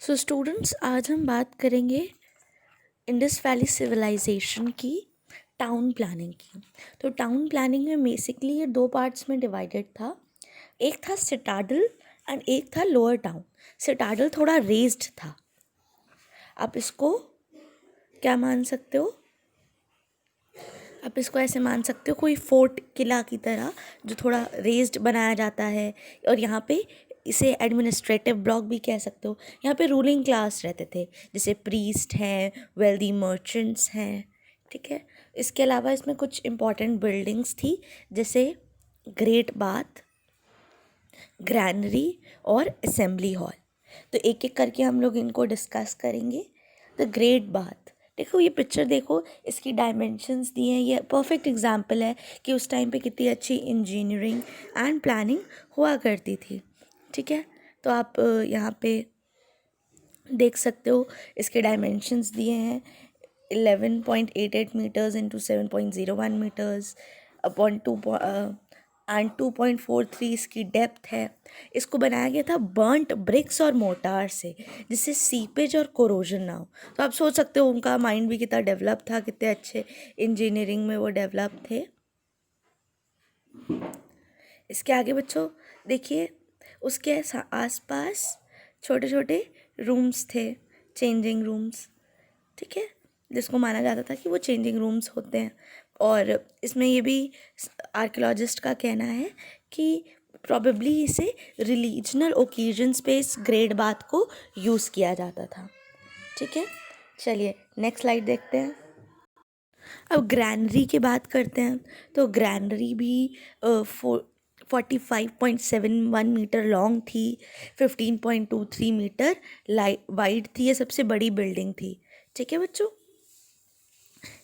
So students, आज हम बात करेंगे इंडस वैली सिविलाइजेशन की टाउन प्लानिंग की। तो टाउन प्लानिंग में बेसिकली ये दो पार्ट्स में डिवाइडेड था। एक था सिटाडल एंड एक था लोअर टाउन। सिटाडल थोड़ा रेज्ड था। आप इसको क्या मान सकते हो? आप इसको ऐसे मान सकते हो, कोई फोर्ट किला की तरह जो थोड़ा रेज्ड बनाया जाता है। और यहाँ पे इसे एडमिनिस्ट्रेटिव ब्लॉक भी कह सकते हो। यहाँ पे रूलिंग क्लास रहते थे, जैसे प्रीस्ट हैं, वेल्दी मर्चेंट्स हैं, ठीक है। इसके अलावा इसमें कुछ इम्पॉर्टेंट बिल्डिंग्स थी, जैसे ग्रेट बाथ, ग्रैनरी और असेंबली हॉल। तो एक एक करके हम लोग इनको डिस्कस करेंगे। द ग्रेट बाथ, देखो ये पिक्चर देखो, इसकी डायमेंशंस दी हैं। ये परफेक्ट एग्जांपल है कि उस टाइम पे कितनी अच्छी इंजीनियरिंग एंड प्लानिंग हुआ करती थी, ठीक है। तो आप यहाँ पे देख सकते हो, इसके डायमेंशंस दिए हैं 11.88 मीटर्स इंटू 7.01 मीटर्स अपॉन 2.43 इसकी डेप्थ है। इसको बनाया गया था बर्न्ट ब्रिक्स और मोटार से, जिससे सीपेज और कोरोजन ना हो। तो आप सोच सकते हो उनका माइंड भी कितना डेवलप था, कितने अच्छे इंजीनियरिंग में वो डेवलप थे। इसके आगे बच्चों देखिए, उसके आसपास छोटे छोटे रूम्स थे, चेंजिंग रूम्स, ठीक है, जिसको माना जाता था कि वो चेंजिंग रूम्स होते हैं। और इसमें ये भी आर्कियोलॉजिस्ट का कहना है कि प्रॉबेबली इसे रिलीजनल ओकेजन्स पे इस ग्रेट बाथ को यूज़ किया जाता था, ठीक है। चलिए नेक्स्ट स्लाइड देखते हैं। अब ग्रैनरी की बात करते हैं। तो ग्रैनरी भी 45.71 मीटर लॉन्ग थी, 15.23 मीटर वाइड थी। ये सबसे बड़ी बिल्डिंग थी, ठीक है बच्चों।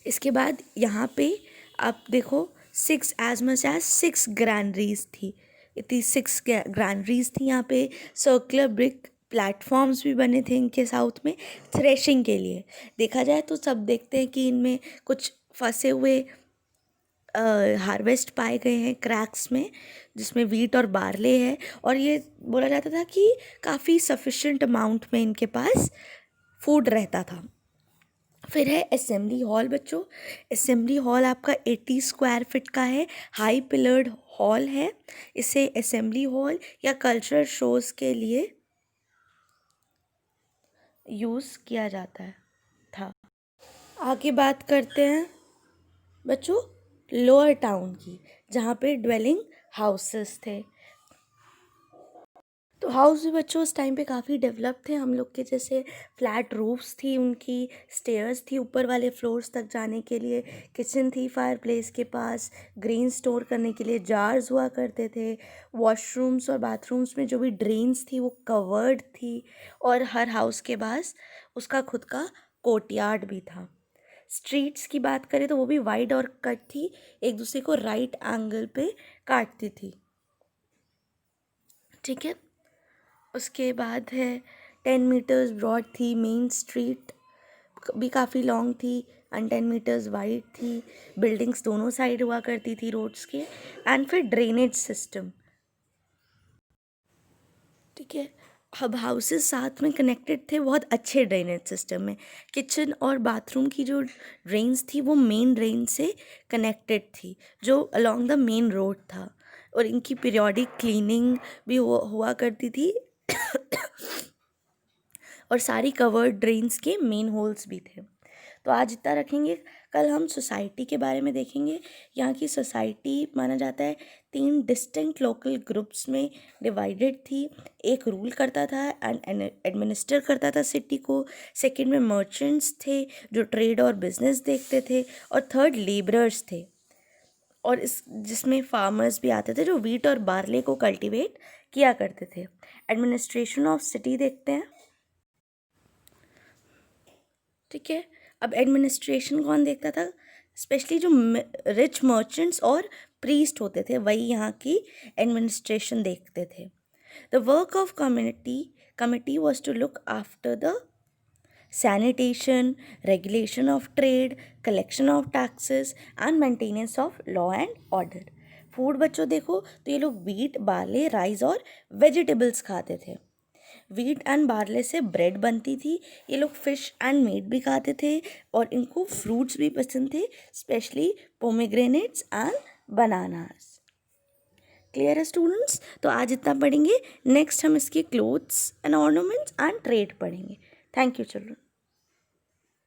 इसके बाद यहाँ पे आप देखो, 6 ग्रैनरीज थी। इतनी 6 ग्रैनरीज थी। यहाँ पे सर्कुलर ब्रिक प्लेटफॉर्म्स भी बने थे इनके साउथ में थ्रेशिंग के लिए। देखा जाए तो सब देखते हैं कि इनमें कुछ फंसे हुए हार्वेस्ट पाए गए हैं क्रैक्स में, जिसमें वीट और बार्ले है। और ये बोला जाता था कि काफ़ी सफिशेंट अमाउंट में इनके पास फूड रहता था। फिर है असेंबली हॉल बच्चों। असेंबली हॉल आपका 80 स्क्वायर फीट का है, हाई पिलर्ड हॉल है। इसे असेंबली हॉल या कल्चरल शोज़ के लिए यूज़ किया जाता है था। आगे बात करते हैं बच्चों लोअर टाउन की, जहाँ पे ड्वेलिंग हाउसेस थे। तो हाउस भी बच्चों उस टाइम पे काफ़ी डेवलप थे हम लोग के जैसे। फ्लैट रूफ्स थी उनकी, स्टेयर्स थी ऊपर वाले फ्लोर्स तक जाने के लिए, किचन थी फायर प्लेस के पास, ग्रेन स्टोर करने के लिए जार्स हुआ करते थे। वॉशरूम्स और बाथरूम्स में जो भी ड्रेन्स थी वो कवर्ड थी। और हर हाउस के पास उसका खुद का कोर्टयार्ड भी था। स्ट्रीट्स की बात करें तो वो भी वाइड और कट थी, एक दूसरे को राइट एंगल पे काटती थी, ठीक है। उसके बाद है 10 मीटर्स ब्रॉड थी मेन स्ट्रीट, भी काफ़ी लॉन्ग थी एंड 10 मीटर्स वाइड थी। बिल्डिंग्स दोनों साइड हुआ करती थी रोड्स के। एंड फिर ड्रेनेज सिस्टम, ठीक है। अब हाउसेस साथ में कनेक्टेड थे बहुत अच्छे ड्रेनेज सिस्टम में। किचन और बाथरूम की जो ड्रेन्स थी वो मेन ड्रेन से कनेक्टेड थी, जो अलोंग द मेन रोड था। और इनकी पीरियोडिक क्लीनिंग भी हुआ करती थी। और सारी कवर्ड ड्रेन्स के मेन होल्स भी थे। तो आज इतना रखेंगे, कल हम सोसाइटी के बारे में देखेंगे। यहाँ की सोसाइटी माना जाता है 3 डिस्टिंक्ट लोकल ग्रुप्स में डिवाइडेड थी। एक रूल करता था एंड एडमिनिस्टर करता था सिटी को। सेकंड में मर्चेंट्स थे जो ट्रेड और बिजनेस देखते थे। और थर्ड लेबरर्स थे, और इस जिसमें फार्मर्स भी आते थे जो वीट और बार्ले को कल्टीवेट किया करते थे। एडमिनिस्ट्रेशन ऑफ सिटी देखते हैं, ठीक है। अब एडमिनिस्ट्रेशन कौन देखता था? स्पेशली जो रिच मर्चेंट्स और प्रीस्ट होते थे, वही यहाँ की एडमिनिस्ट्रेशन देखते थे। The work of committee was to look after the sanitation, regulation of trade, collection of taxes and maintenance of law and order. Food बच्चों देखो तो ये लोग वीट, बार्ले, राइस और वेजिटेबल्स खाते थे। वीट एंड बार्ले से ब्रेड बनती थी। ये लोग फिश एंड मीट भी खाते थे और इनको फ्रूट्स भी पसंद थे, specially pomegranates and bananas. Clear है स्टूडेंट्स? तो आज इतना पढ़ेंगे। नेक्स्ट हम इसके clothes and ornaments and trade पढ़ेंगे। Thank you children.